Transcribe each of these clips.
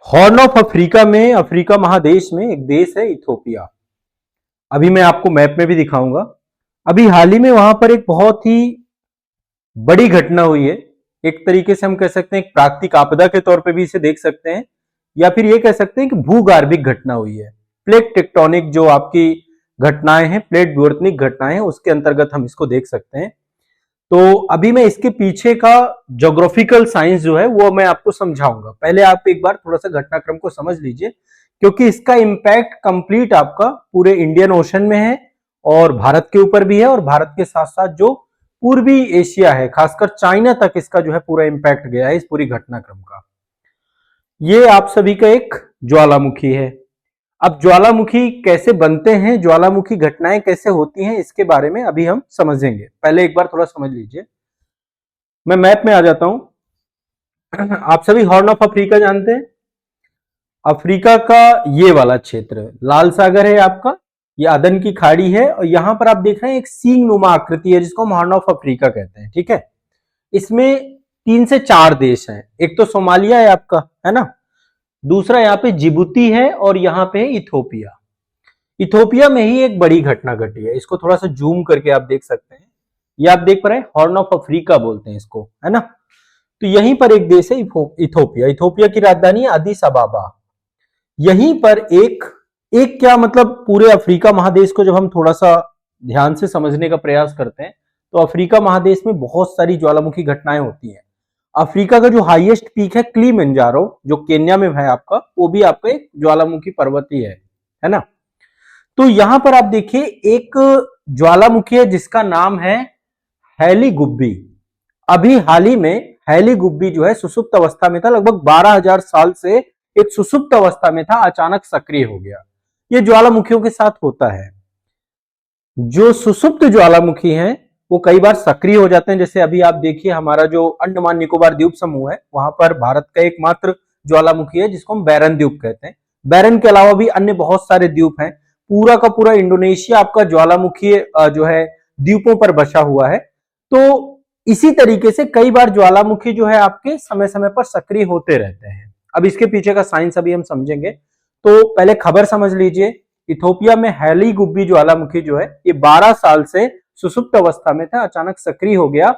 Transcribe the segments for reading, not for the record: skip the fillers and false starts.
Horn of Africa में, Africa महादेश में एक देश है इथोपिया। अभी मैं आपको मैप में भी दिखाऊंगा। अभी हाल ही में वहां पर एक बहुत ही बड़ी घटना हुई है। एक तरीके से हम कह सकते हैं एक प्राकृतिक आपदा के तौर पे भी इसे देख सकते हैं, या फिर ये कह सकते हैं कि भूगार्भिक घटना हुई है। प्लेट टेक्टोनिक जो आपकी घटनाएं हैं, प्लेट विवर्तनिक घटनाएं हैं, उसके अंतर्गत हम इसको देख सकते हैं। तो अभी मैं इसके पीछे का ज्योग्राफिकल साइंस जो है वो मैं आपको समझाऊंगा। पहले आप एक बार थोड़ा सा घटनाक्रम को समझ लीजिए, क्योंकि इसका इंपैक्ट कंप्लीट आपका पूरे इंडियन ओशन में है और भारत के ऊपर भी है, और भारत के साथ साथ जो पूर्वी एशिया है, खासकर चाइना तक इसका जो है पूरा इंपैक्ट गया है इस पूरी घटनाक्रम का। ये आप सभी का एक ज्वालामुखी है। अब ज्वालामुखी कैसे बनते हैं, ज्वालामुखी घटनाएं कैसे होती हैं, इसके बारे में अभी हम समझेंगे। पहले एक बार थोड़ा समझ लीजिए। मैं मैप में आ जाता हूं। आप सभी हॉर्न ऑफ अफ्रीका जानते हैं। अफ्रीका का ये वाला क्षेत्र लाल सागर है आपका, ये अदन की खाड़ी है, और यहां पर आप देख रहे हैं एक सींग नुमा आकृति है जिसको हम हॉर्न ऑफ अफ्रीका कहते हैं। ठीक है, इसमें 3 से 4 देश हैं। एक तो सोमालिया है आपका, है ना, दूसरा यहाँ पे जिबूती है, और यहाँ पे इथोपिया। इथोपिया में ही एक बड़ी घटना घटी है। इसको थोड़ा सा जूम करके आप देख सकते हैं। ये आप देख पा रहे हैं, हॉर्न ऑफ अफ्रीका बोलते हैं इसको, है ना। तो यहीं पर एक देश है इथोपिया। इथोपिया की राजधानी है अदिस अबाबा। यहीं पर एक एक क्या मतलब, पूरे अफ्रीका महादेश को जब हम थोड़ा सा ध्यान से समझने का प्रयास करते हैं तो अफ्रीका महादेश में बहुत सारी ज्वालामुखी घटनाएं होती हैं। अफ्रीका का जो हाईएस्ट पीक है किलिमंजारो, जो केन्या में है आपका, वो भी आपका एक ज्वालामुखी पर्वत ही है ना। तो यहां पर आप देखिए एक ज्वालामुखी है जिसका नाम है हैली गुब्बी। अभी हाल ही में हैली गुब्बी जो है सुसुप्त अवस्था में था, लगभग 12,000 साल से एक सुसुप्त अवस्था में था, अचानक सक्रिय हो गया। ये ज्वालामुखियों के साथ होता है। जो सुसुप्त ज्वालामुखी हैं वो कई बार सक्रिय हो जाते हैं। जैसे अभी आप देखिए हमारा जो अंडमान निकोबार द्वीप समूह है, वहां पर भारत का एकमात्र ज्वालामुखी है जिसको हम बैरन द्वीप कहते हैं। बैरन के अलावा भी अन्य बहुत सारे द्वीप हैं। पूरा का पूरा इंडोनेशिया आपका ज्वालामुखी जो है द्वीपों पर बसा हुआ है। तो इसी तरीके से कई बार ज्वालामुखी जो है आपके समय समय पर सक्रिय होते रहते हैं। अब इसके पीछे का साइंस अभी हम समझेंगे। तो पहले खबर समझ लीजिए। इथोपिया में हैली गुब्बी ज्वालामुखी जो है ये 12 साल से सुसुप्त अवस्था में था, अचानक सक्रिय हो गया।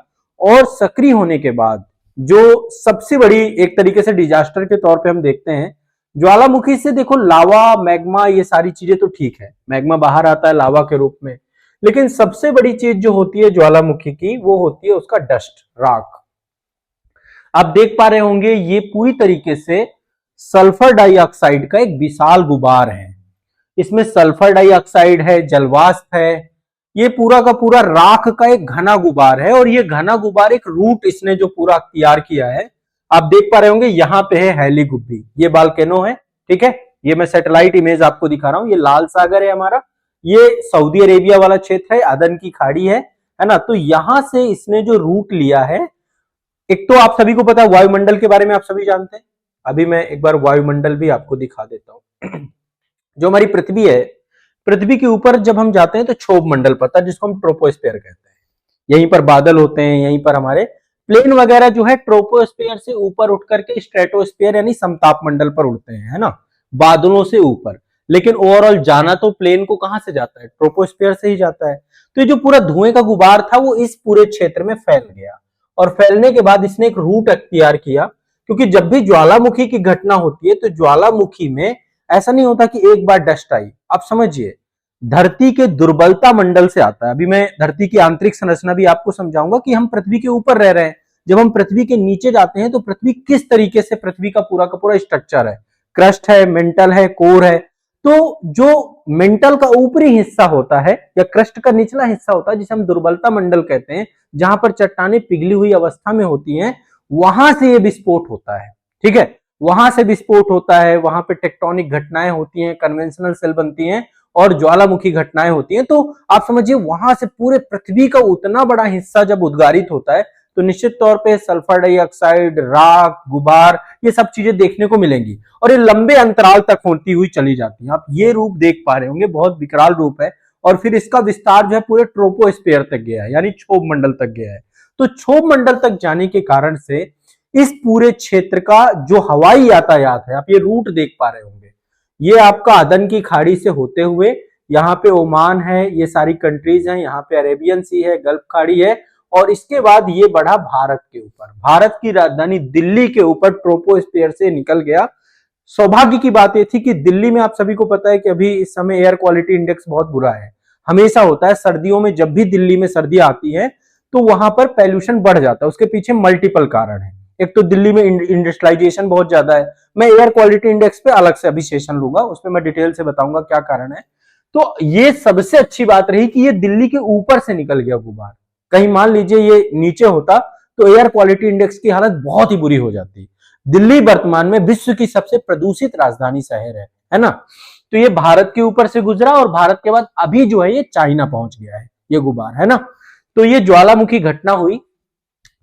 और सक्रिय होने के बाद जो सबसे बड़ी एक तरीके से डिजास्टर के तौर पे हम देखते हैं, ज्वालामुखी से देखो लावा मैग्मा ये सारी चीजें तो ठीक है, मैग्मा बाहर आता है लावा के रूप में, लेकिन सबसे बड़ी चीज जो होती है ज्वालामुखी की वो होती है उसका डस्ट, राख। आप देख पा रहे होंगे ये पूरी तरीके से सल्फर डाइऑक्साइड का एक विशाल गुबार है। इसमें सल्फर डाइऑक्साइड है, जलवाष्प है, ये पूरा का पूरा राख का एक घना गुबार है। और ये घना गुबार एक रूट इसने जो पूरा तैयार किया है, आप देख पा रहे होंगे यहाँ पे है हैली गुब्बी, ये बाल्केनो है। ठीक है, ये मैं सैटेलाइट इमेज आपको दिखा रहा हूं। ये लाल सागर है हमारा, ये सऊदी अरेबिया वाला क्षेत्र है, अदन की खाड़ी है ना। तो यहां से इसने जो रूट लिया है, एक तो आप सभी को पता है वायुमंडल के बारे में आप सभी जानते हैं। अभी मैं एक बार वायुमंडल भी आपको दिखा देता हूं। जो हमारी पृथ्वी है, पृथ्वी के ऊपर जब हम जाते हैं तो क्षोभ मंडल पड़ता है जिसको हम ट्रोपोस्फेयर कहते हैं। यहीं पर बादल होते हैं, यहीं पर हमारे प्लेन वगैरह जो है ट्रोपोस्फेयर से ऊपर उठ करके स्ट्रेटोस्फेयर यानी समताप मंडल पर उड़ते हैं, है ना, बादलों से ऊपर। लेकिन ओवरऑल जाना तो प्लेन को कहां से जाता है, ट्रोपोस्फेयर से ही जाता है। तो ये जो पूरा धुएं का गुबार था वो इस पूरे क्षेत्र में फैल गया, और फैलने के बाद इसने एक रूट अख्तियार किया। क्योंकि जब भी ज्वालामुखी की घटना होती है तो ज्वालामुखी में ऐसा नहीं होता कि एक बार डस्ट आई। आप समझिए धरती के दुर्बलता मंडल से आता है। अभी मैं धरती की आंतरिक संरचना भी आपको समझाऊंगा कि हम पृथ्वी के ऊपर रह रहे हैं, जब हम पृथ्वी के नीचे जाते हैं तो पृथ्वी किस तरीके से, पृथ्वी का पूरा स्ट्रक्चर है, क्रस्ट है, मेंटल है, कोर है। तो जो मेंटल का ऊपरी हिस्सा होता है या क्रस्ट का निचला हिस्सा होता है जिसे हम दुर्बलता मंडल कहते हैं, जहां पर चट्टानें पिघली हुई अवस्था में होती हैं, वहां से ये विस्फोट होता है। ठीक है, वहां से विस्फोट होता है, वहां पे टेक्टोनिक घटनाएं होती हैं, कन्वेंशनल सेल बनती हैं और ज्वालामुखी घटनाएं होती हैं। तो आप समझिए वहां से पूरे पृथ्वी का उतना बड़ा हिस्सा जब उद्गारित होता है तो निश्चित तौर पे सल्फर डाइऑक्साइड, राख, गुबार, ये सब चीजें देखने को मिलेंगी, और ये लंबे अंतराल तक होती हुई चली जाती हैं। आप ये रूप देख पा रहे होंगे, बहुत विकराल रूप है। और फिर इसका विस्तार जो है पूरे ट्रोपोस्फेयर तक गया है, यानी क्षोभ मंडल तक गया है। तो क्षोभ मंडल तक जाने के कारण से इस पूरे क्षेत्र का जो हवाई यातायात है, आप ये रूट देख पा रहे होंगे, ये आपका अदन की खाड़ी से होते हुए यहाँ पे ओमान है, ये सारी कंट्रीज हैं, यहाँ पे अरेबियन सी है, गल्फ खाड़ी है, और इसके बाद ये बढ़ा भारत के ऊपर, भारत की राजधानी दिल्ली के ऊपर ट्रोपोस्फियर से निकल गया। सौभाग्य की बात यह थी कि दिल्ली में आप सभी को पता है कि अभी इस समय एयर क्वालिटी इंडेक्स बहुत बुरा है, हमेशा होता है सर्दियों में, जब भी दिल्ली में सर्दियां आती है तो वहां पर पॉल्यूशन बढ़ जाता है। उसके पीछे मल्टीपल कारण है, एक तो दिल्ली में इंडस्ट्रियलाइजेशन बहुत ज्यादा है, मैं एयर क्वालिटी इंडेक्स पे अलग से अभी सेशन लूंगा, उसमें मैं डिटेल से बताऊंगा क्या कारण है। तो ये सबसे अच्छी बात रही कि ये दिल्ली के ऊपर से निकल गया गुबार, कहीं मान लीजिए ये नीचे होता तो एयर क्वालिटी इंडेक्स की हालत बहुत ही बुरी हो जाती। दिल्ली वर्तमान में विश्व की सबसे प्रदूषित राजधानी शहर है ना। तो ये भारत के ऊपर से गुजरा और भारत के बाद अभी जो है ये चाइना पहुंच गया है ये गुबार, है ना। तो ये ज्वालामुखी घटना हुई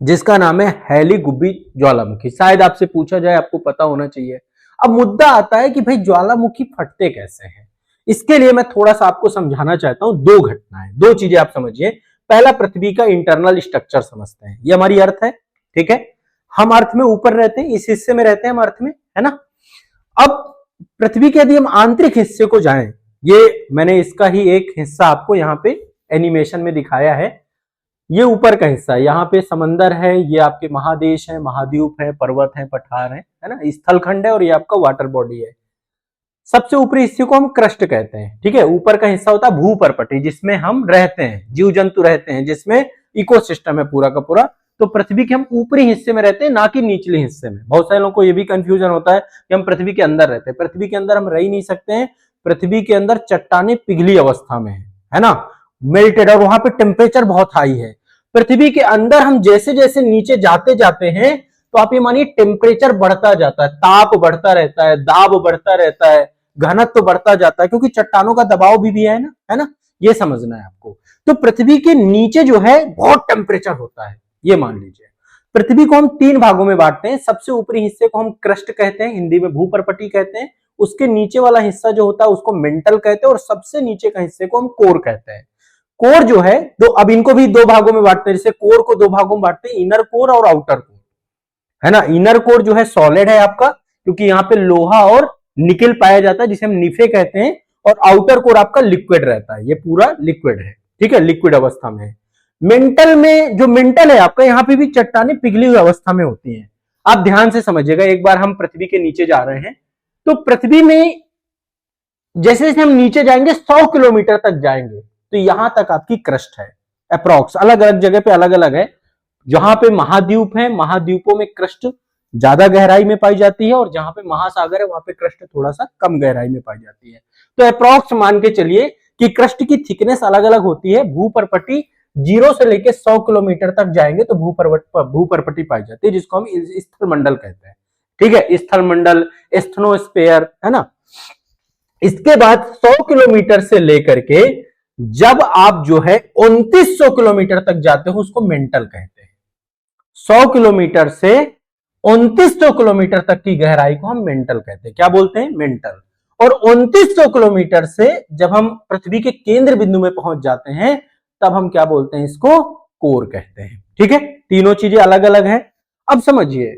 जिसका नाम है हैली गुब्बी ज्वालामुखी। शायद आपसे पूछा जाए, आपको पता होना चाहिए। अब मुद्दा आता है कि भाई ज्वालामुखी फटते कैसे हैं। इसके लिए मैं थोड़ा सा आपको समझाना चाहता हूं, दो घटनाएं, दो चीजें आप समझिए। पहला, पृथ्वी का इंटरनल स्ट्रक्चर समझते हैं, ये हमारी अर्थ है, ठीक है। हम अर्थ में ऊपर रहते हैं, इस हिस्से में रहते हैं हम अर्थ में, है ना। अब पृथ्वी के यदि हम आंतरिक हिस्से को जाएं, ये मैंने इसका ही एक हिस्सा आपको यहाँ पे एनिमेशन में दिखाया है। ये ऊपर का हिस्सा है, यहाँ पे समंदर है, ये आपके महादेश है, महाद्वीप है, पर्वत है, पठार है ना, स्थलखंड है, और ये आपका वाटर बॉडी है। सबसे ऊपरी हिस्से को हम क्रस्ट कहते हैं, ठीक है। ऊपर का हिस्सा होता है भूपर्पटी, जिसमें हम रहते हैं, जीव जंतु रहते हैं, जिसमें इकोसिस्टम है पूरा का पूरा। तो पृथ्वी के हम ऊपरी हिस्से में रहते हैं, ना कि निचले हिस्से में। बहुत सारे लोगों को यह भी कंफ्यूजन होता है कि हम पृथ्वी के अंदर रहते हैं। पृथ्वी के अंदर हम रह ही नहीं सकते हैं, पृथ्वी के अंदर चट्टाने पिघली अवस्था में है ना, मेल्टेड, और वहां पे टेम्परेचर बहुत हाई है। पृथ्वी के अंदर हम जैसे जैसे नीचे जाते जाते हैं, तो आप ये मानिए टेम्परेचर बढ़ता जाता है, ताप बढ़ता रहता है, दाब बढ़ता रहता है, घनत्व बढ़ता जाता है, क्योंकि चट्टानों का दबाव भी है ना, है ना। ये समझना है आपको। तो पृथ्वी के नीचे जो है बहुत टेम्परेचर होता है, ये मान लीजिए। पृथ्वी को हम तीन भागों में बांटते हैं। सबसे ऊपरी हिस्से को हम क्रस्ट कहते हैं, हिंदी में भूपर्पटी कहते हैं। उसके नीचे वाला हिस्सा जो होता है उसको मेंटल कहते हैं, और सबसे नीचे का हिस्से को हम कोर कहते हैं। कोर जो है, तो अब इनको भी दो भागों में बांटते हैं, जैसे कोर को दो भागों में बांटते हैं, इनर कोर और आउटर कोर, है ना। इनर कोर जो है सॉलिड है आपका, क्योंकि यहाँ पे लोहा और निकेल पाया जाता है, जिसे हम निफे कहते हैं। और आउटर कोर आपका लिक्विड रहता है, ये पूरा लिक्विड है, ठीक है, लिक्विड अवस्था में है। मेंटल में, जो मेंटल है आपका, यहाँ पे भी चट्टाने पिघली हुई अवस्था में होती हैं। आप ध्यान से समझिएगा, एक बार हम पृथ्वी के नीचे जा रहे हैं, तो पृथ्वी में जैसे जैसे हम नीचे जाएंगे 100 किलोमीटर तक जाएंगे, तो यहां तक आपकी क्रस्ट है अप्रॉक्स। अलग अलग जगह पे अलग अलग है। जहां पे महाद्वीप है, महाद्वीपों में क्रस्ट ज्यादा गहराई में पाई जाती है, और जहां पे महासागर है वहां पे क्रस्ट थोड़ा सा कम गहराई में पाई जाती है। तो अप्रॉक्स मान के चलिए कि क्रस्ट की थिकनेस अलग अलग होती है। भूपर्पटी 0 से लेकर 100 किलोमीटर तक जाएंगे तो भूपर्पटी पाई जाती है, जिसको हम स्थलमंडल कहते हैं, ठीक है। स्थलमंडल, एस्थनोस्फेयर, है ना। इसके बाद 100 किलोमीटर से लेकर के जब आप जो है 2900 किलोमीटर तक जाते हो, उसको मेंटल कहते हैं। 100 किलोमीटर से 2900 किलोमीटर तक की गहराई को हम मेंटल कहते हैं। क्या बोलते हैं? मेंटल। और 2900 किलोमीटर से जब हम पृथ्वी के केंद्र बिंदु में पहुंच जाते हैं, तब हम क्या बोलते हैं? इसको कोर कहते हैं, ठीक है। तीनों चीजें अलग अलग है। अब समझिए,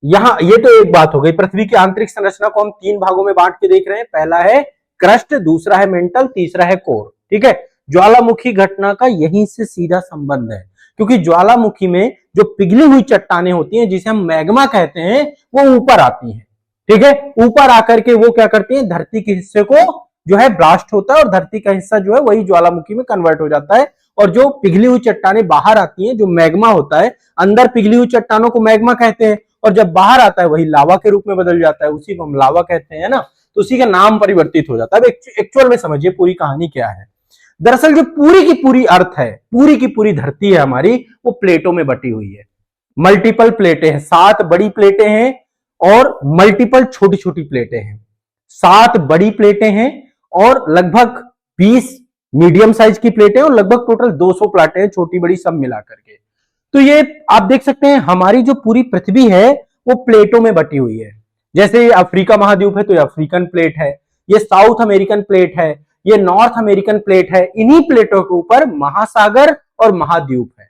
यहां ये तो एक बात हो गई। पृथ्वी की आंतरिक संरचना को हम तीन भागों में बांट के देख रहे हैं। पहला है क्रस्ट, दूसरा है मेंटल, तीसरा है कोर, ठीक है। ज्वालामुखी घटना का यहीं से सीधा संबंध है, क्योंकि ज्वालामुखी में जो पिघली हुई चट्टानें होती हैं, जिसे हम मैग्मा कहते हैं, वो ऊपर आती हैं, ठीक है। ऊपर आकर के वो क्या करती हैं? धरती के हिस्से को जो है ब्लास्ट होता है, और धरती का हिस्सा जो है वही ज्वालामुखी में कन्वर्ट हो जाता है। और जो पिघली हुई चट्टानें बाहर आती हैं, जो मैग्मा होता है, अंदर पिघली हुई चट्टानों को मैग्मा कहते हैं, और जब बाहर आता है वही लावा के रूप में बदल जाता है, उसी को हम लावा कहते हैं ना। तो उसी का नाम परिवर्तित हो जाता है। अब एक्चुअल में समझिए पूरी कहानी क्या है। दरअसल जो पूरी की पूरी अर्थ है, पूरी की पूरी धरती है हमारी, वो प्लेटों में बटी हुई है। मल्टीपल प्लेटें हैं, 7 बड़ी प्लेटें हैं और मल्टीपल छोटी छोटी प्लेटें हैं। 7 बड़ी प्लेटें हैं और लगभग 20 मीडियम साइज की प्लेटें, और लगभग टोटल 200 प्लेटें हैं, छोटी बड़ी सब मिलाकर के। तो ये आप देख सकते हैं, हमारी जो पूरी पृथ्वी है वो प्लेटों में बटी हुई है। जैसे ये अफ्रीका महाद्वीप है तो ये अफ्रीकन प्लेट है, ये साउथ अमेरिकन प्लेट है, ये नॉर्थ अमेरिकन प्लेट है। इन्हीं प्लेटों के ऊपर महासागर और महाद्वीप है,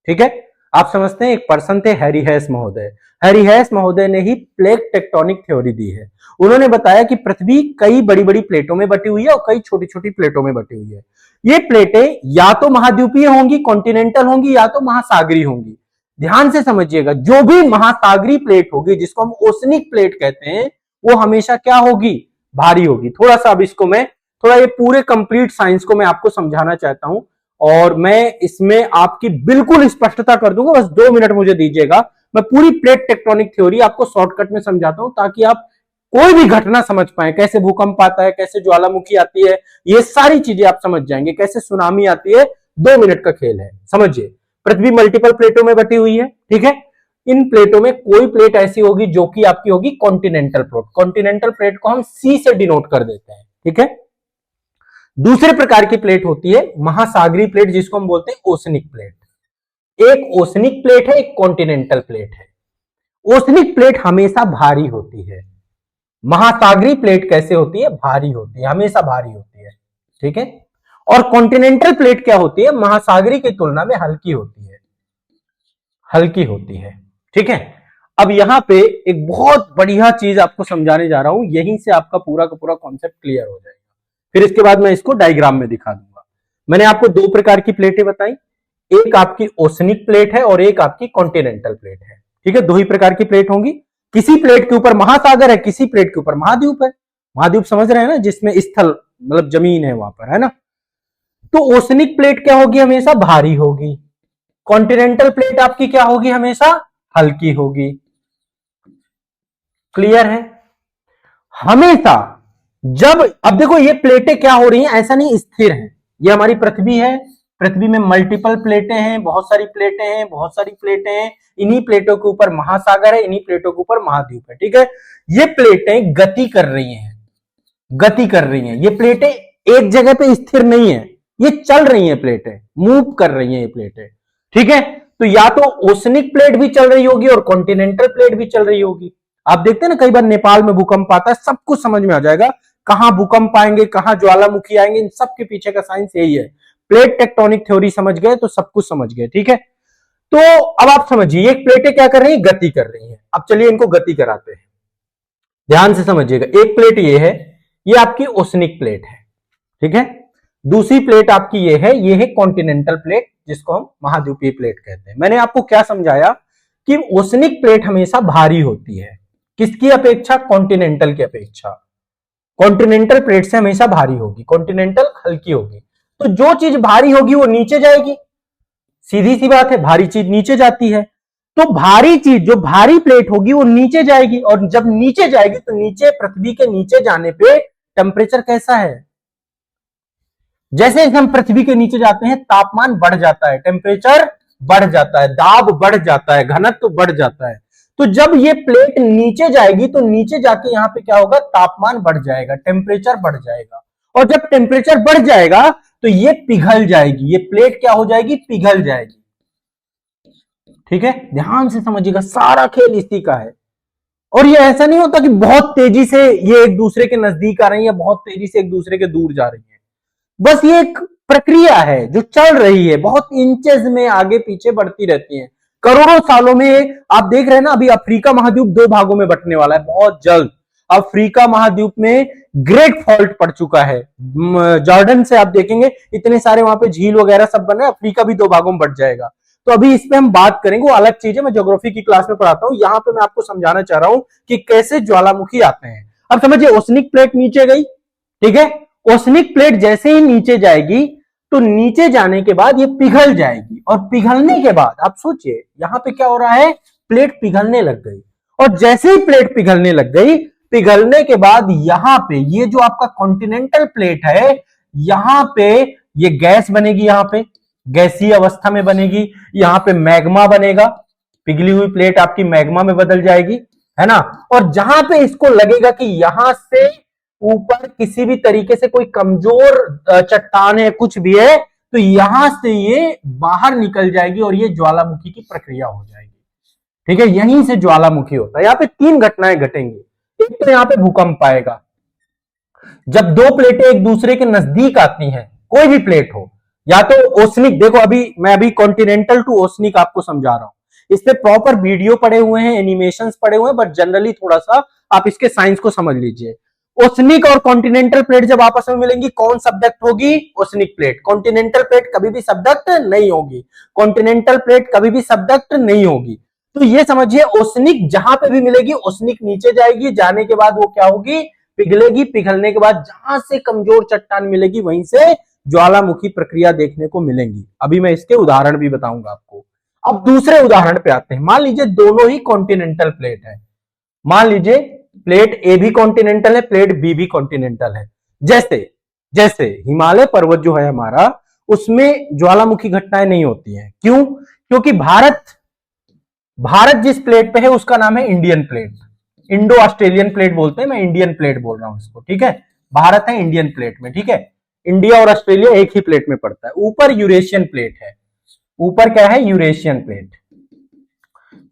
ठीक है। आप समझते हैं एक पर्सन थे हैरी हैस महोदय। हैरी हैस महोदय ने ही प्लेट टेक्टोनिक थ्योरी दी है। उन्होंने बताया कि पृथ्वी कई बड़ी बड़ी प्लेटों में बटी हुई है और कई छोटी छोटी प्लेटों में बटी हुई है। ये प्लेटें या तो महाद्वीपीय होंगी, कॉन्टिनेंटल होंगी, या तो महासागरीय होंगी। ध्यान से समझिएगा, जो भी महासागरीय प्लेट होगी जिसको हम ओसनिक प्लेट कहते हैं, वो हमेशा क्या होगी, भारी होगी। थोड़ा सा अब इसको मैं थोड़ा ये पूरे कंप्लीट साइंस को मैं आपको समझाना चाहता हूं और मैं इसमें आपकी बिल्कुल स्पष्टता कर दूंगा। बस 2 मिनट मुझे दीजिएगा, मैं पूरी प्लेट टेक्टोनिक थ्योरी आपको शॉर्टकट में समझाता हूं ताकि आप कोई भी घटना समझ पाए, कैसे भूकंप आता है, कैसे ज्वालामुखी आती है, ये सारी चीजें आप समझ जाएंगे, कैसे सुनामी आती है। 2 मिनट का खेल है, समझिए। पृथ्वी मल्टीपल प्लेटों में बटी हुई है, ठीक है। इन प्लेटों में कोई प्लेट ऐसी होगी जो कि आपकी होगी कॉन्टिनेंटल प्लेट। कॉन्टिनेंटल प्लेट को हम सी से डिनोट कर देते हैं, ठीक है। दूसरे प्रकार की प्लेट होती है महासागरीय प्लेट, जिसको हम बोलते हैं ओसनिक प्लेट। एक ओसनिक प्लेट है, एक कॉन्टिनेंटल प्लेट है। ओसनिक प्लेट हमेशा भारी होती है। महासागरीय प्लेट कैसे होती है, भारी होती है, हमेशा भारी होती है, ठीक है। और कॉन्टिनेंटल प्लेट क्या होती है, महासागरीय की तुलना में हल्की होती है, हल्की होती है, ठीक है। अब यहां पे एक बहुत बढ़िया चीज आपको समझाने जा रहा हूं, यहीं से आपका पूरा का पूरा कॉन्सेप्ट क्लियर हो जाएगा। फिर इसके बाद मैं इसको डायग्राम में दिखा दूंगा। मैंने आपको 2 प्रकार की प्लेटें बताई, एक आपकी ओसनिक प्लेट है और एक आपकी कॉन्टिनेंटल प्लेट है, ठीक है। 2 ही प्रकार की प्लेट होंगी। किसी प्लेट के ऊपर महासागर है, किसी प्लेट के ऊपर महाद्वीप है। महाद्वीप समझ रहे हैं ना, जिसमें स्थल मतलब जमीन है वहां पर, है ना। तो ओसनिक प्लेट क्या होगी, हमेशा भारी होगी। कॉन्टिनेंटल प्लेट आपकी क्या होगी, हमेशा हल्की होगी। क्लियर है। हमेशा जब, अब देखो ये प्लेटें क्या हो रही हैं, ऐसा नहीं स्थिर है। ये हमारी पृथ्वी है, पृथ्वी में मल्टीपल प्लेटें हैं, बहुत सारी प्लेटें हैं, बहुत सारी प्लेटें हैं। इन्हीं प्लेटों के ऊपर महासागर है, इन्हीं प्लेटों के ऊपर महाद्वीप है, ठीक है। ये प्लेटें गति कर रही हैं, गति कर रही हैं। ये प्लेटें एक जगह पे स्थिर नहीं है, ये चल रही हैं, प्लेटें मूव कर रही हैं ये प्लेटें, ठीक है। तो या तो ओसनिक प्लेट भी चल रही होगी और कॉन्टिनेंटल प्लेट भी चल रही होगी। आप देखते हैं ना, कई बार नेपाल में भूकंप आता है, सब कुछ समझ में आ जाएगा, कहां भूकंप आएंगे, कहां ज्वालामुखी आएंगे, इन सब के पीछे का साइंस यही है। प्लेट टेक्टोनिक थ्योरी समझ गए तो सब कुछ समझ गए, ठीक है। तो अब आप समझिए, एक प्लेटें क्या कर रही है, गति कर रही है। अब चलिए इनको गति कराते हैं, ध्यान से समझिएगा। एक प्लेट ये है, ये आपकी ओसनिक प्लेट है, ठीक है। दूसरी प्लेट आपकी ये है कॉन्टिनेंटल प्लेट, जिसको हम महाद्वीपीय प्लेट कहते हैं। मैंने आपको क्या समझाया कि ओसनिक प्लेट हमेशा भारी होती है, किसकी अपेक्षा, कॉन्टिनेंटल की अपेक्षा। कॉन्टिनेंटल प्लेट से हमेशा भारी होगी, कॉन्टिनेंटल हल्की होगी। तो जो चीज भारी होगी वो नीचे जाएगी, सीधी सी बात है, भारी चीज नीचे जाती है। तो भारी चीज, जो भारी प्लेट होगी वो नीचे जाएगी, और जब नीचे जाएगी तो नीचे, पृथ्वी के नीचे जाने पे टेम्परेचर कैसा है, जैसे हम पृथ्वी के नीचे जाते हैं तापमान बढ़ जाता है, टेम्परेचर बढ़ जाता है, दाब बढ़ जाता है, घनत्व बढ़ जाता है। तो जब ये प्लेट नीचे जाएगी तो नीचे जाके यहां पे क्या होगा, तापमान बढ़ जाएगा, टेम्परेचर बढ़ जाएगा। और जब टेम्परेचर बढ़ जाएगा तो ये पिघल जाएगी, ये प्लेट क्या हो जाएगी, पिघल जाएगी, ठीक है। ध्यान से समझिएगा, सारा खेल इसी का है। और ये ऐसा नहीं होता कि बहुत तेजी से ये एक दूसरे के नजदीक आ रही है या बहुत तेजी से एक दूसरे के दूर जा रही है। बस ये एक प्रक्रिया है जो चल रही है, बहुत इंचेस में आगे पीछे बढ़ती रहती है। करोड़ों सालों में आप देख रहे हैं ना, अभी अफ्रीका महाद्वीप 2 भागों में बंटने वाला है बहुत जल्द। अफ्रीका महाद्वीप में ग्रेट फॉल्ट पड़ चुका है, जॉर्डन से आप देखेंगे इतने सारे वहां पे झील वगैरह सब बन रहे हैं, अफ्रीका भी 2 भागों में बंट जाएगा। तो अभी इस पे हम बात करेंगे, वो अलग चीज है, मैं ज्योग्राफी की क्लास में पढ़ाता हूं। यहां पे मैं आपको समझाना चाह रहा हूं कि कैसे ज्वालामुखी आते हैं। अब समझिए, ओसनिक प्लेट नीचे गई, ठीक है। ओसनिक प्लेट जैसे ही नीचे जाएगी तो नीचे जाने के बाद ये पिघल जाएगी, और पिघलने के बाद आप सोचिए यहां पे क्या हो रहा है, प्लेट पिघलने लग गई। और जैसे ही प्लेट पिघलने लग गई, पिघलने के बाद यहां पे ये जो आपका कॉन्टिनेंटल प्लेट है, यहां पे ये गैस बनेगी, यहां पे गैसीय अवस्था में बनेगी, यहां पे मैग्मा बनेगा, पिघली हुई प्लेट आपकी मैग्मा में बदल जाएगी, है ना। और जहां पे इसको लगेगा कि यहां से ऊपर किसी भी तरीके से कोई कमजोर चट्टान है, कुछ भी है, तो यहां से ये बाहर निकल जाएगी और ये ज्वालामुखी की प्रक्रिया हो जाएगी, ठीक है। यहीं से ज्वालामुखी होता है। यहां पे 3 घटनाएं घटेंगी। एक तो यहां पे भूकंप आएगा, जब 2 प्लेटें एक दूसरे के नजदीक आती हैं, कोई भी प्लेट हो, या तो ओसनिक, देखो मैं अभी कॉन्टिनेंटल टू ओसनिक आपको समझा रहा हूं, इस पे प्रॉपर वीडियो पड़े हुए हैं, एनिमेशंस पड़े हुए हैं, बट जनरली थोड़ा सा आप इसके साइंस को समझ लीजिए। ओसनिक और कॉन्टिनेंटल प्लेट जब आपस में मिलेंगी, कौन सब्डक्ट होगी? Oceanic plate. कॉन्टिनेंटल प्लेट कभी भी सब्डक्ट नहीं होगी, कॉन्टिनेंटल प्लेट कभी भी सब्डक्ट नहीं होगी। तो ये समझिए, ओसनिक जहां पे भी मिलेगी, ओसनिक नीचे जाएगी, जाने के बाद वो क्या होगी? पिघलेगी। पिघलने के बाद जहां से कमजोर चट्टान मिलेगी, वहीं से ज्वालामुखी प्रक्रिया देखने को मिलेंगी। अभी मैं इसके उदाहरण भी बताऊंगा आपको। अब दूसरे उदाहरण पे आते हैं। मान लीजिए दोनों ही कॉन्टिनेंटल प्लेट है, मान लीजिए प्लेट ए भी कॉन्टिनेंटल है, प्लेट बी भी कॉन्टिनेंटल है। जैसे जैसे हिमालय पर्वत जो है हमारा, उसमें ज्वालामुखी घटनाएं नहीं होती हैं। क्यों? क्योंकि भारत जिस प्लेट पे है उसका नाम है Indian plate, Indo Australian plate बोलते हैं, मैं इंडियन प्लेट बोल रहा हूं इसको, ठीक है। भारत है इंडियन प्लेट में, ठीक है। इंडिया और ऑस्ट्रेलिया एक ही प्लेट में पड़ता है। ऊपर यूरेशियन प्लेट है, ऊपर क्या है? Eurasian plate,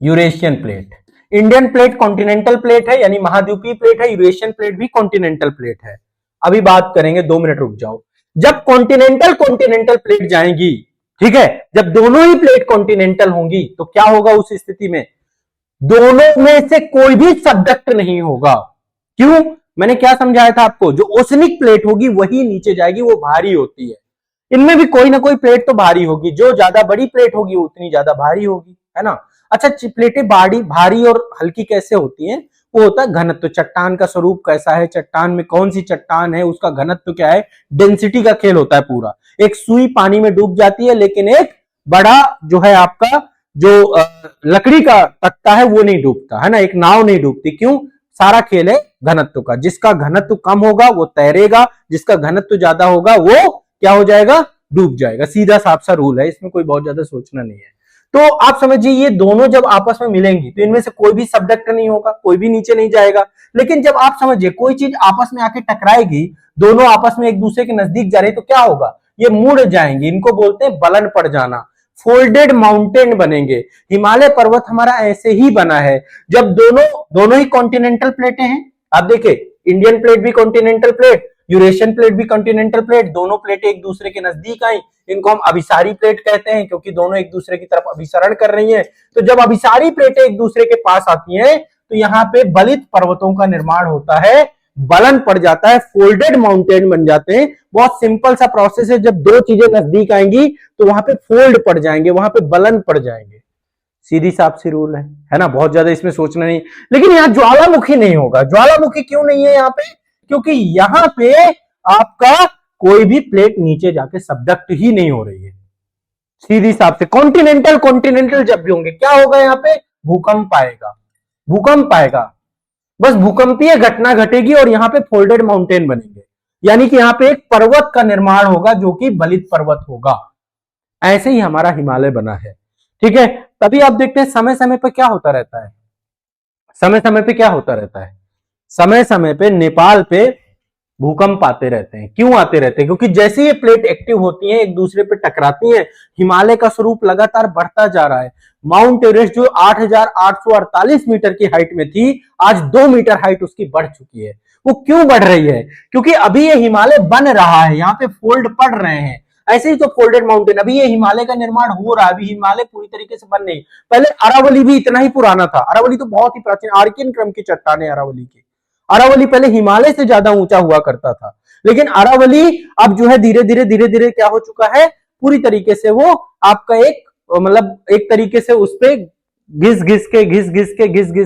Eurasian plate. Indian plate continental plate है, यानी महाद्वीपीय प्लेट है। यूरेशियन प्लेट भी कॉन्टिनेंटल प्लेट है। अभी बात करेंगे, 2 मिनट रुक जाओ। जब कॉन्टिनेंटल कॉन्टिनेंटल प्लेट जाएंगी, ठीक है, जब दोनों ही प्लेट कॉन्टिनेंटल होंगी, तो क्या होगा उस स्थिति में? दोनों में से कोई भी सब्डक्ट नहीं होगा। क्यों? मैंने क्या समझाया था आपको? जो ओसनिक प्लेट होगी वही नीचे जाएगी, वो भारी होती है। इनमें भी कोई ना कोई प्लेट तो भारी होगी, जो ज्यादा बड़ी प्लेट होगी उतनी ज्यादा भारी होगी, है ना। अच्छा, प्लेटें भारी और हल्की कैसे होती हैं? वो होता है घनत्व, चट्टान का स्वरूप कैसा है, चट्टान में कौन सी चट्टान है, उसका घनत्व क्या है, डेंसिटी का खेल होता है पूरा। एक सुई पानी में डूब जाती है, लेकिन एक बड़ा जो है आपका जो लकड़ी का तख्ता है वो नहीं डूबता, है ना। एक नाव नहीं डूबती। क्यों? सारा खेल है घनत्व का। जिसका घनत्व कम होगा वो तैरेगा, जिसका घनत्व ज्यादा होगा वो क्या हो जाएगा? डूब जाएगा। सीधा साफ सा रूल है, इसमें कोई बहुत ज्यादा सोचना नहीं है। तो आप समझिए, ये दोनों जब आपस में मिलेंगी तो इनमें से कोई भी सब्डक्ट नहीं होगा, कोई भी नीचे नहीं जाएगा। लेकिन जब आप समझिए कोई चीज आपस में आके टकराएगी, दोनों आपस में एक दूसरे के नजदीक जा रही, तो क्या होगा? ये मुड़ जाएंगे। इनको बोलते हैं बलन पड़ जाना, फोल्डेड माउंटेन बनेंगे। हिमालय पर्वत हमारा ऐसे ही बना है, जब दोनों ही कॉन्टिनेंटल प्लेटें हैं। आप देखिए, इंडियन प्लेट भी कॉन्टिनेंटल प्लेट, यूरेशियन प्लेट भी कॉन्टिनेंटल प्लेट, दोनों प्लेटें एक दूसरे के नजदीक आई। इनको हम अभिसारी प्लेट कहते हैं, क्योंकि दोनों एक दूसरे की तरफ अभिसरण कर रही हैं। तो जब अभिसारी प्लेटें एक दूसरे के पास आती हैं, तो यहाँ पे बलित पर्वतों का निर्माण होता है, बलन पड़ जाता है, फोल्डेड माउंटेन बन जाते हैं। बहुत सिंपल सा प्रोसेस है। जब दो चीजें नजदीक आएंगी तो वहां पे फोल्ड पड़ जाएंगे, वहां पे बलन पड़ जाएंगे। सीधी साफ सी रूल है ना। बहुत ज्यादा इसमें सोचना नहीं। लेकिन यहाँ ज्वालामुखी नहीं होगा। ज्वालामुखी क्यों नहीं है यहाँ पे? क्योंकि यहाँ पे आपका कोई भी प्लेट नीचे जाके सब्डक्ट ही नहीं हो रही है। सीधी साफ से कॉन्टिनेंटल कॉन्टिनेंटल जब भी होंगे, क्या होगा? यहाँ पे भूकंप आएगा, भूकंप आएगा। बस भूकंपीय घटना घटेगी और यहाँ पे फोल्डेड माउंटेन बनेंगे, यानी कि यहाँ पे एक पर्वत का निर्माण होगा जो कि बलित पर्वत होगा। ऐसे ही हमारा हिमालय बना है, ठीक है। तभी आप देखते हैं समय समय पर क्या होता रहता है, समय समय पे क्या होता रहता है, समय समय पे नेपाल पे भूकंप आते रहते हैं। क्यों आते रहते हैं? क्योंकि जैसे ये प्लेट एक्टिव होती हैं, एक दूसरे पे टकराती हैं, हिमालय का स्वरूप लगातार बढ़ता जा रहा है। माउंट एवरेस्ट जो 8,848 मीटर की हाइट में थी, आज 2 मीटर हाइट उसकी बढ़ चुकी है। वो क्यों बढ़ रही है? क्योंकि अभी ये हिमालय बन रहा है, यहाँ पे फोल्ड पड़ रहे हैं। ऐसे ही तो फोल्डेड माउंटेन, अभी ये हिमालय का निर्माण हो रहा है, अभी हिमालय पूरी तरीके से बन नहीं। पहले अरावली भी इतना ही पुराना था। अरावली तो बहुत ही प्राचीन आर्कियन क्रम की चट्टान है अरावली की। अरावली पहले हिमालय से ज्यादा ऊंचा हुआ करता था, लेकिन अरावली अब जो है धीरे धीरे क्या हो चुका है, पूरी तरीके से वो आपका एक मतलब एक तरीके से उस पे घिस घिस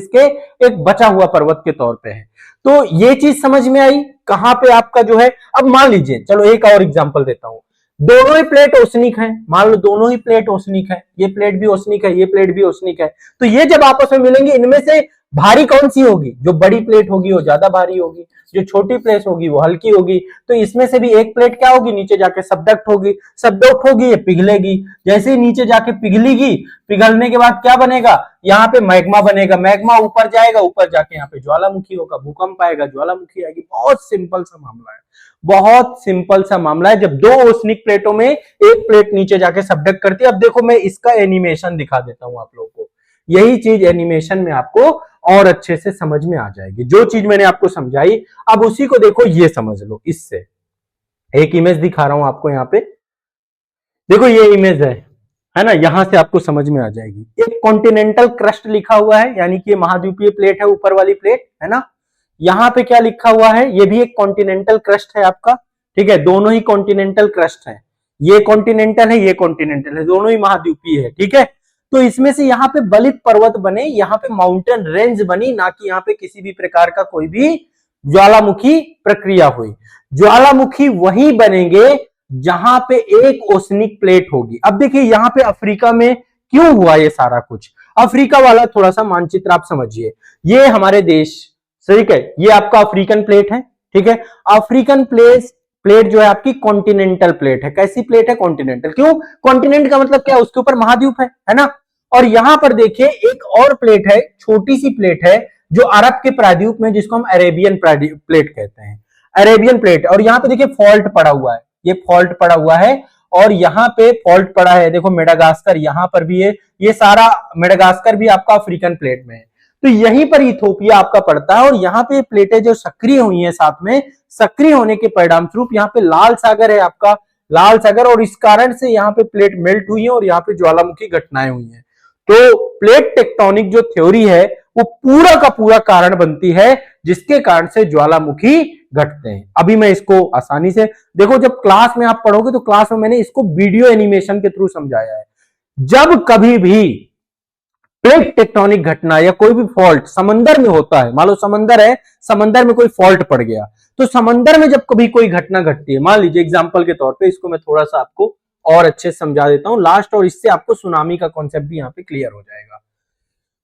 के एक बचा हुआ पर्वत के तौर पे है। तो ये चीज समझ में आई कहां पे आपका जो है। अब मान लीजिए, चलो एक और एग्जांपल देता हूं। दोनों ही प्लेट ओसनिक है, मान लो दोनों ही प्लेट ओसनिक है, ये प्लेट भी ओसनिक है, ये प्लेट भी ओसनिक है। तो ये जब आपस में मिलेंगे, इनमें से भारी कौन सी होगी? जो बड़ी प्लेट होगी वो ज्यादा भारी होगी, जो छोटी प्लेट होगी वो हल्की होगी। तो इसमें से भी एक प्लेट क्या होगी? नीचे जाके सब्डक्ट होगी, सब्डक्ट होगी, ये पिघलेगी। जैसे ही नीचे जाके पिघलेगी, पिघलने के बाद क्या बनेगा? यहाँ पे मैग्मा बनेगा, मैग्मा ऊपर जाएगा, ऊपर जाके यहाँ पे ज्वालामुखी होगा, भूकंप आएगा, ज्वालामुखी आएगी। बहुत सिंपल सा मामला है, बहुत सिंपल सा मामला है। जब दो ओसनिक प्लेटों में एक प्लेट नीचे जाके सब्डक्ट करती है। अब देखो, मैं इसका एनिमेशन दिखा देता हूं आप लोगों को। यही चीज एनिमेशन में आपको और अच्छे से समझ में आ जाएगी। जो चीज मैंने आपको समझाई, अब उसी को देखो, ये समझ लो। इससे एक इमेज दिखा रहा हूं आपको यहाँ पे। देखो ये इमेज है ना, यहां से आपको समझ में आ जाएगी। एक कॉन्टिनेंटल क्रस्ट लिखा हुआ है, यानी कि ये महाद्वीपीय प्लेट है, ऊपर वाली प्लेट है ना। यहाँ पे क्या लिखा हुआ है, ये भी एक कॉन्टिनेंटल क्रस्ट है आपका, ठीक है, दोनों ही कॉन्टिनेंटल क्रस्ट है। ये कॉन्टिनेंटल है, ये कॉन्टिनेंटल है, दोनों ही महाद्वीपीय है, ठीक है। तो इसमें से यहाँ पे बलित पर्वत बने, यहाँ पे माउंटेन रेंज बनी, ना कि यहाँ पे किसी भी प्रकार का कोई भी ज्वालामुखी प्रक्रिया हुई। ज्वालामुखी वही बनेंगे जहां पे एक ओशनिक प्लेट होगी। अब देखिए यहाँ पे अफ्रीका में क्यों हुआ ये सारा कुछ, अफ्रीका वाला थोड़ा सा मानचित्र आप समझिए। ये हमारे देश, ठीक है, ये आपका अफ्रीकन प्लेट है, ठीक है। अफ्रीकन प्लेट जो है आपकी कॉन्टिनेंटल प्लेट है। कैसी प्लेट है, कॉन्टिनेंटल। क्यों, कॉन्टिनेंट का मतलब क्या, उसके ऊपर महाद्वीप है ना। और यहां पर देखिए एक और प्लेट है, छोटी सी प्लेट है, जो अरब के प्रायद्वीप में, जिसको हम अरेबियन प्लेट कहते हैं, अरेबियन प्लेट। और यहाँ पे देखिए फॉल्ट पड़ा हुआ है, ये फॉल्ट पड़ा हुआ है, और यहाँ पे फॉल्ट पड़ा है, देखो मेडागास्कर, यहाँ पर भी है, ये सारा मेडागास्कर भी आपका अफ्रीकन प्लेट में है। तो यहीं पर इथोपिया आपका पड़ता है, और यहाँ पे प्लेटें जो सक्रिय हुई हैं, साथ में सक्रिय होने के परिणाम स्वरूप यहाँ पे लाल सागर है आपका, लाल सागर, और इस कारण से यहाँ पे प्लेट मेल्ट हुई है और यहाँ पे ज्वालामुखी घटनाएं हुई हैं। तो प्लेट टेक्टोनिक जो थ्योरी है वो पूरा का पूरा कारण बनती है, जिसके कारण से ज्वालामुखी घटते हैं। अभी मैं इसको आसानी से देखो, जब क्लास में आप पढ़ोगे तो क्लास में मैंने इसको वीडियो एनिमेशन के थ्रू समझाया है। जब कभी भी प्लेट टेक्टोनिक घटना या कोई भी फॉल्ट समंदर में होता है, मान लो समंदर है, समंदर में कोई फॉल्ट पड़ गया, तो समंदर में जब कभी कोई घटना घटती है, मान लीजिए एग्जांपल के तौर पे, इसको मैं थोड़ा सा आपको और अच्छे से समझा देता हूं लास्ट, और इससे आपको सुनामी का कॉन्सेप्ट भी यहाँ पे क्लियर हो जाएगा।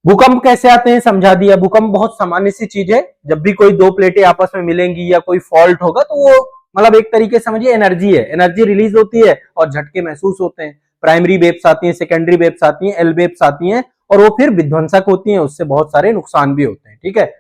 भूकंप कैसे आते हैं समझा दिया। भूकंप बहुत सामान्य सी चीज है, जब भी कोई दो प्लेटें आपस में मिलेंगी या कोई फॉल्ट होगा, तो वो मतलब एक तरीके से समझिए एनर्जी है, एनर्जी रिलीज होती है और झटके महसूस होते हैं। प्राइमरी वेव्स आती हैं, सेकेंडरी वेव्स आती हैं, एल वेव्स आती हैं, और वो फिर विध्वंसक होती हैं, उससे बहुत सारे नुकसान भी होते हैं, ठीक है।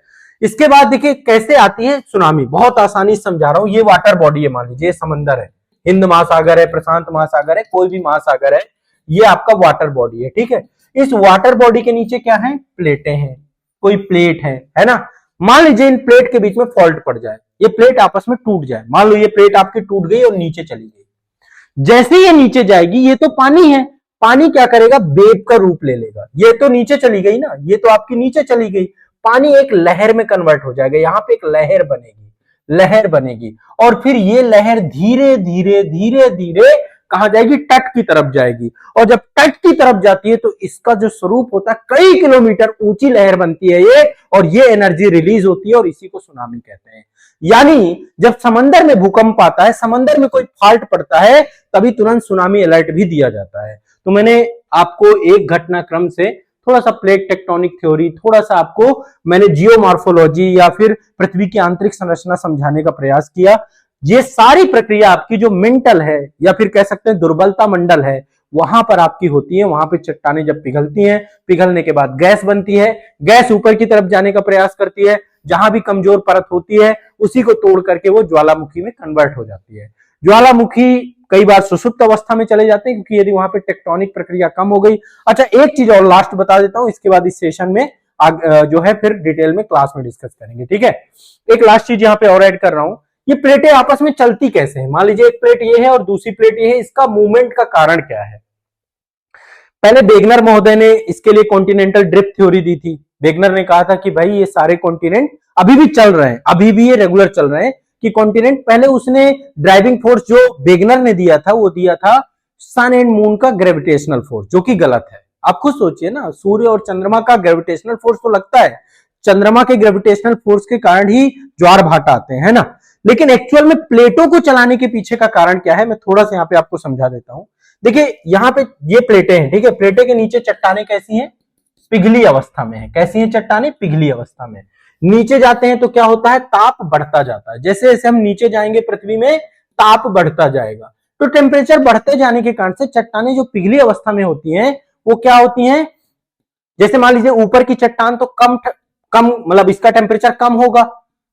इसके बाद देखिए कैसे आती है सुनामी, बहुत आसानी से समझा रहा हूं। ये वाटर बॉडी है, मान लीजिए समंदर है, हिंद महासागर है, प्रशांत महासागर है, कोई भी महासागर है, ये आपका वाटर बॉडी है, ठीक है। इस वाटर बॉडी के नीचे क्या है, प्लेटें हैं, कोई प्लेट है ना। मान लीजिए इन प्लेट के बीच में फॉल्ट पड़ जाए, ये प्लेट आपस में टूट जाए, मान लो ये प्लेट आपकी टूट गई और नीचे चली गई। जैसे ये नीचे जाएगी, ये तो पानी है, पानी क्या करेगा, वेव का रूप ले लेगा। ये तो नीचे चली गई ना, ये तो आपकी नीचे चली गई, पानी एक लहर में कन्वर्ट हो जाएगा, यहां पे एक लहर बनेगी, लहर बनेगी, और फिर ये लहर धीरे धीरे धीरे धीरे कहां जाएगी, तट की तरफ जाएगी। और जब तट की तरफ जाती है तो इसका जो स्वरूप होता है, कई किलोमीटर ऊंची लहर बनती है ये, और ये एनर्जी रिलीज होती है, और इसी को सुनामी कहते हैं। यानी जब समंदर में भूकंप आता है, समंदर में कोई फॉल्ट पड़ता है, तभी तुरंत सुनामी अलर्ट भी दिया जाता है। तो मैंने आपको एक घटनाक्रम से थोड़ा सा प्लेट टेक्टोनिक थ्योरी, थोड़ा सा आपको मैंने जियोमॉर्फोलॉजी या फिर पृथ्वी की आंतरिक संरचना समझाने का प्रयास किया। ये सारी प्रक्रिया आपकी जो मेंटल है, या फिर कह सकते हैं दुर्बलता मंडल है, वहां पर आपकी होती है। वहां पे चट्टानें जब पिघलती हैं, पिघलने के बाद गैस बनती है, गैस ऊपर की तरफ जाने का प्रयास करती है, जहां भी कमजोर परत होती है उसी को तोड़ करके वो ज्वालामुखी में कन्वर्ट हो जाती है। ज्वालामुखी कई बार सुसुप्त अवस्था में चले जाते हैं, क्योंकि यदि वहां पे टेक्टोनिक प्रक्रिया कम हो गई। अच्छा, एक चीज और लास्ट बता देता हूं, इसके बाद इस सेशन में जो है फिर डिटेल में क्लास में डिस्कस करेंगे, ठीक है। एक लास्ट चीज यहाँ पे और ऐड कर रहा हूं, ये प्लेटें आपस में चलती कैसे हैं। मान लीजिए एक प्लेट ये है और दूसरी प्लेट ये है, इसका मूवमेंट का कारण क्या है। पहले वेगनर महोदय ने इसके लिए कॉन्टिनेंटल ड्रिफ्ट थ्योरी दी थी। वेगनर ने कहा था कि भाई ये सारे कॉन्टिनेंट अभी भी चल रहे हैं, अभी भी ये रेगुलर चल रहे हैं, कि कॉन्टिनेंट, पहले उसने ड्राइविंग फोर्स जो वेगनर ने दिया था, वो दिया था सन एंड मून का ग्रेविटेशनल फोर्स, जो कि गलत है। आप खुद सोचिए ना, सूर्य और चंद्रमा का ग्रेविटेशनल फोर्स तो लगता है, चंद्रमा के ग्रेविटेशनल फोर्स के कारण ही ज्वार भाटा आते हैं, है ना। लेकिन एक्चुअल में प्लेटों को चलाने के पीछे का कारण क्या है, मैं थोड़ा सा यहाँ पे आपको समझा देता हूं। देखिए यहाँ पे ये प्लेटें हैं, ठीक है, प्लेटें के नीचे चट्टानें कैसी हैं, पिघली अवस्था में है। कैसी हैं चट्टानें, पिघली अवस्था में। नीचे जाते हैं तो क्या होता है, ताप बढ़ता जाता है। जैसे जैसे हम नीचे जाएंगे पृथ्वी में, ताप बढ़ता जाएगा, तो टेम्परेचर बढ़ते जाने के कारण से चट्टानें जो पिघली अवस्था में होती हैं, वो क्या होती हैं, जैसे मान लीजिए ऊपर की चट्टान तो कम मतलब इसका टेम्परेचर कम होगा,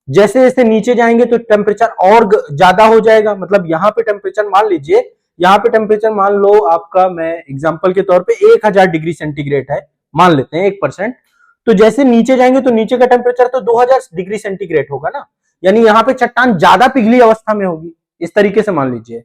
जैसे जैसे नीचे जाएंगे तो टेम्परेचर और ज्यादा हो जाएगा। मतलब यहाँ पे टेम्परेचर मान लीजिए, यहाँ पे टेम्परेचर मान लो आपका, मैं एग्जांपल के तौर पे 1000 डिग्री सेंटीग्रेड है, मान लेते हैं 1%। तो जैसे नीचे जाएंगे तो नीचे का टेम्परेचर तो 2000 डिग्री सेंटीग्रेड होगा ना, यानी यहाँ पे चट्टान ज्यादा पिघली अवस्था में होगी, इस तरीके से मान लीजिए।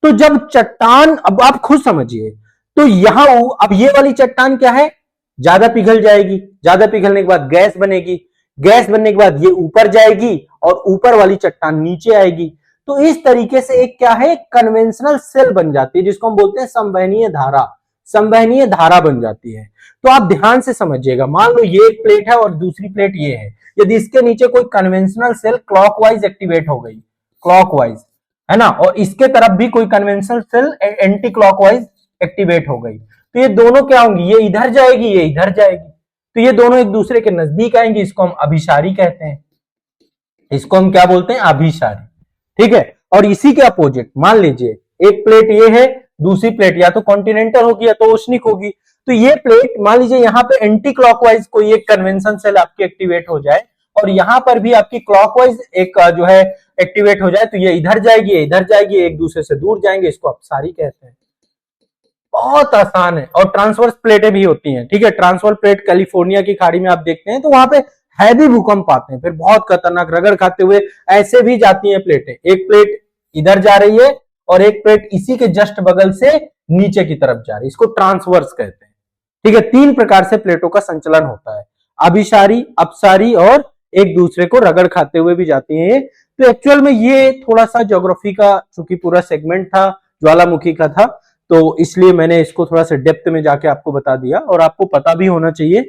तो जब चट्टान, अब आप खुद समझिए, तो यहां अब ये वाली चट्टान क्या है, ज्यादा पिघल जाएगी, ज्यादा पिघलने के बाद गैस बनेगी, गैस बनने के बाद ये ऊपर जाएगी और ऊपर वाली चट्टान नीचे आएगी। तो इस तरीके से एक क्या है, कन्वेंशनल सेल बन जाती है, जिसको हम बोलते हैं संवहनीय धारा, संवहनीय धारा बन जाती है। तो आप ध्यान से समझिएगा, मान लो ये एक प्लेट है और दूसरी प्लेट ये है, यदि इसके नीचे कोई कन्वेंशनल सेल क्लॉकवाइज एक्टिवेट हो गई, क्लॉकवाइज, है ना, और इसके तरफ भी कोई conventional cell anti clockwise activate हो गई, तो ये दोनों क्या होंगी, ये इधर जाएगी, ये इधर जाएगी, तो ये दोनों एक दूसरे के नजदीक आएंगे, इसको हम अभिसारी कहते हैं, इसको हम क्या बोलते हैं, अभिसारी। ठीक है, और इसी के अपोजिट मान लीजिए एक प्लेट ये है, दूसरी प्लेट या तो कॉन्टिनेंटल होगी या तो ओशनिक होगी, तो ये प्लेट मान लीजिए यहाँ पे एंटी क्लॉकवाइज कोई एक कन्वेंशन सेल आपकी एक्टिवेट हो जाए और यहां पर भी आपकी क्लॉकवाइज एक जो है एक्टिवेट हो जाए, तो ये इधर जाएगी, ये इधर जाएगी, एक दूसरे से दूर जाएंगे, इसको अपसारी कहते हैं। बहुत आसान है। और ट्रांसवर्स प्लेटें भी होती हैं, ठीक है, ट्रांसवर्स प्लेट कैलिफोर्निया की खाड़ी में आप देखते हैं तो वहां पे हैवी भूकंप आते हैं, फिर बहुत खतरनाक रगड़ खाते हुए ऐसे भी जाती हैं प्लेटें, एक प्लेट इधर जा रही है और एक प्लेट इसी के जस्ट बगल से नीचे की तरफ जा रही है, इसको ट्रांसवर्स कहते हैं। ठीक है, तीन प्रकार से प्लेटों का संचलन होता है, अभिसारी, अपसारी और एक दूसरे को रगड़ खाते हुए भी जाती हैं। तो एक्चुअल में ये थोड़ा सा ज्योग्राफी का चूंकि पूरा सेगमेंट था ज्वालामुखी का था, तो इसलिए मैंने इसको थोड़ा सा डेप्थ में जाके आपको बता दिया। और आपको पता भी होना चाहिए,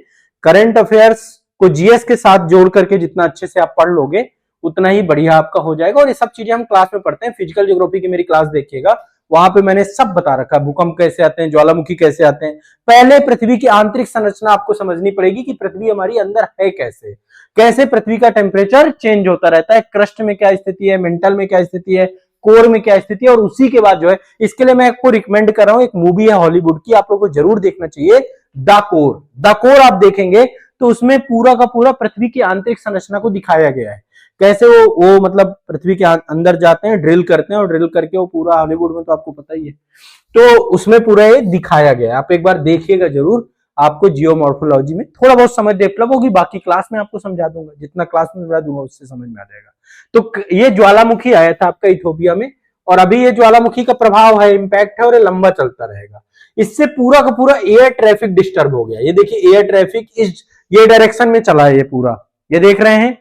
करंट अफेयर्स को जीएस के साथ जोड़ करके जितना अच्छे से आप पढ़ लोगे उतना ही बढ़िया आपका हो जाएगा। और ये सब चीजें हम क्लास में पढ़ते हैं, फिजिकल ज्योग्राफी की मेरी क्लास देखिएगा, वहां पे मैंने सब बता रखा है, भूकंप कैसे आते हैं, ज्वालामुखी कैसे आते हैं। पहले पृथ्वी की आंतरिक संरचना आपको समझनी पड़ेगी कि पृथ्वी हमारी अंदर है कैसे, कैसे पृथ्वी का टेम्परेचर चेंज होता रहता है, क्रस्ट में क्या स्थिति है, मेंटल में क्या स्थिति है, कोर में क्या स्थिति है। और उसी के बाद जो है, इसके लिए मैं आपको रिकमेंड कर रहा हूं, एक मूवी है हॉलीवुड की, आप लोगों को जरूर देखना चाहिए, द कोर। द कोर आप देखेंगे तो उसमें पूरा का पूरा पृथ्वी की आंतरिक संरचना को दिखाया गया है, कैसे वो मतलब पृथ्वी के अंदर जाते हैं, ड्रिल करते हैं और ड्रिल करके वो पूरा, हॉलीवुड में तो आपको पता ही है, तो उसमें पूरा ये दिखाया गया है। आप एक बार देखिएगा जरूर, आपको जियोमॉर्फोलॉजी में थोड़ा बहुत समझ डेवलप होगी, बाकी क्लास में आपको समझा दूंगा, जितना क्लास में समझा दूंगा उससे समझ में आ जाएगा। तो ये ज्वालामुखी आया था आपका इथियोपिया में, और अभी ये ज्वालामुखी का प्रभाव है, इंपैक्ट है, और ये लंबा चलता रहेगा। इससे पूरा का पूरा एयर ट्रैफिक डिस्टर्ब हो गया। ये देखिए एयर ट्रैफिक इस ये डायरेक्शन में चला है, ये पूरा, ये देख रहे हैं,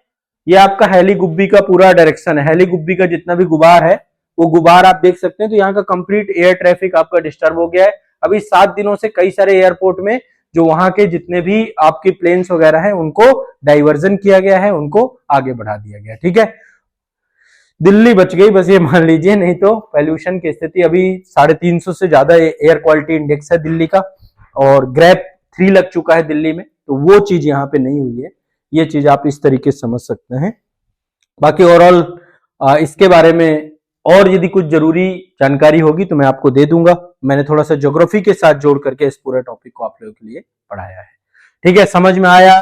ये आपका हेली गुब्बी का पूरा डायरेक्शन है, हेली गुब्बी का जितना भी गुबार है वो गुबार आप देख सकते हैं। तो यहाँ का कंप्लीट एयर ट्रैफिक आपका डिस्टर्ब हो गया है। अभी 7 दिनों से कई सारे एयरपोर्ट में जो वहां के जितने भी आपके प्लेन्स वगैरह हैं उनको डाइवर्जन किया गया है, उनको आगे बढ़ा दिया गया। ठीक है, दिल्ली बच गई बस ये मान लीजिए, नहीं तो पॉल्यूशन की स्थिति अभी 350 से ज्यादा एयर क्वालिटी इंडेक्स है दिल्ली का, और ग्रेप 3 लग चुका है दिल्ली में, तो वो चीज यहाँ पे नहीं हुई है। ये चीज आप इस तरीके से समझ सकते हैं। बाकी ओवरऑल इसके बारे में और यदि कुछ जरूरी जानकारी होगी तो मैं आपको दे दूंगा। मैंने थोड़ा सा ज्योग्राफी के साथ जोड़ करके इस पूरे टॉपिक को आप लोगों के लिए पढ़ाया है। ठीक है, समझ में आया?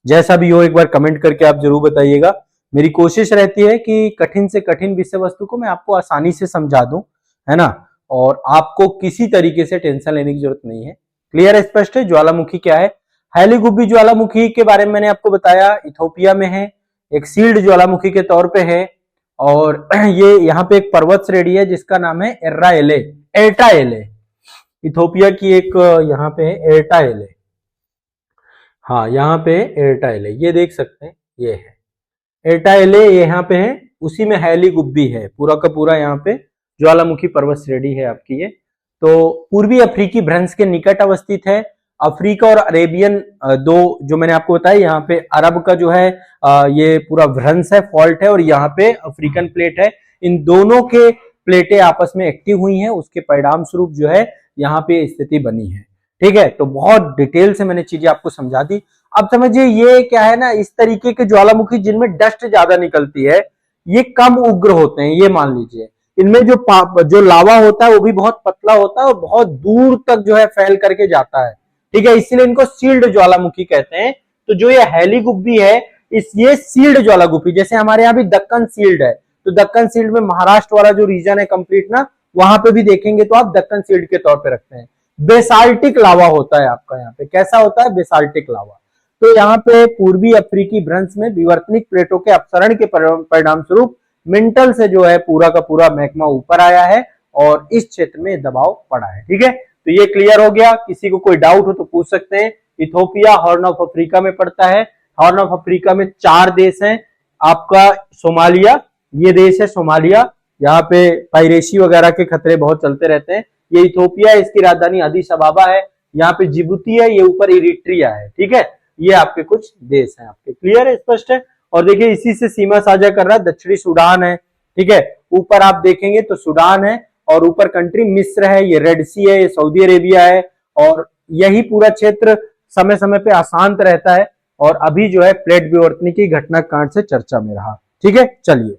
जैसा भी हो एक बार कमेंट करके आप जरूर बताइएगा। मेरी कोशिश रहती है कि कठिन से कठिन विषय वस्तु को मैं आपको आसानी से समझा दूं, है ना, और आपको किसी तरीके से टेंशन लेने की जरूरत नहीं है। क्लियर है, स्पष्ट है? ज्वालामुखी क्या है? हेली गुब्बी ज्वालामुखी के बारे में मैंने आपको बताया, इथियोपिया में है, एक सील्ड ज्वालामुखी के तौर पे है, और ये यहाँ पे एक पर्वत श्रेणी है जिसका नाम है एर्रा एले, एर्टा एले, इथियोपिया की एक यहाँ पे है एर्टा एले। हाँ, यहाँ पे एर्टा एले, ये देख सकते हैं, ये है एर्टा एले, ये यहाँ पे है, उसी में हेली गुब्बी है, पूरा का पूरा यहाँ पे ज्वालामुखी पर्वत श्रेणी है आपकी ये। तो पूर्वी अफ्रीकी भ्रंश के निकट अवस्थित है। अफ्रीका और अरेबियन दो जो मैंने आपको बताया, यहाँ पे अरब का जो है ये पूरा भ्रंश है, फॉल्ट है, और यहाँ पे अफ्रीकन प्लेट है। इन दोनों के प्लेटें आपस में एक्टिव हुई हैं, उसके परिणाम स्वरूप जो है यहाँ पे स्थिति बनी है। ठीक है, तो बहुत डिटेल से मैंने चीजें आपको समझा दी। अब समझिए ये क्या है ना, इस तरीके के ज्वालामुखी जिनमें डस्ट ज्यादा निकलती है, ये कम उग्र होते हैं। ये मान लीजिए इनमें जो लावा होता है वो भी बहुत पतला होता है और बहुत दूर तक जो है फैल करके जाता है। ठीक है, इसीलिए इनको सील्ड ज्वालामुखी कहते हैं। तो जो ये हेली गुब्बी है, ये सील्ड ज्वालामुखी, जैसे हमारे यहाँ भी दक्कन सील्ड है, तो दक्कन सील्ड में महाराष्ट्र वाला जो रीजन है कंप्लीट ना, वहां पे भी देखेंगे तो आप दक्कन सील्ड के तौर पे रखते हैं। बेसाल्टिक लावा होता है आपका यहाँ पे, कैसा होता है? Basaltic lava. तो यहाँ पे पूर्वी अफ्रीकी भ्रंश में विवर्तनिक प्लेटों के अपसरण के परिणाम स्वरूप मिंटल से जो है पूरा का पूरा मैग्मा ऊपर आया है, और इस क्षेत्र में दबाव पड़ा है। ठीक है, तो ये क्लियर हो गया। किसी को कोई डाउट हो तो पूछ सकते हैं। इथोपिया हॉर्न ऑफ अफ्रीका में पड़ता है। हॉर्न ऑफ अफ्रीका में 4 देश हैं। आपका सोमालिया, ये देश है सोमालिया, यहाँ पे पायरेसी वगैरह के खतरे बहुत चलते रहते हैं। ये इथोपिया है, इसकी राजधानी अदीस अबाबा है। यहाँ पे जिबूती है, ये ऊपर इरिट्रिया है। ठीक है, ये आपके कुछ देश हैं आपके। क्लियर है, स्पष्ट है। और देखिए इसी से सीमा साझा कर रहा है दक्षिणी सूडान है। ठीक है, ऊपर आप देखेंगे तो सूडान है और ऊपर कंट्री मिस्र है, ये रेड सी है, ये सऊदी अरेबिया है। और यही पूरा क्षेत्र समय समय पे अशांत रहता है और अभी जो है प्लेट विवर्तन की घटना कांड से चर्चा में रहा। ठीक है, चलिए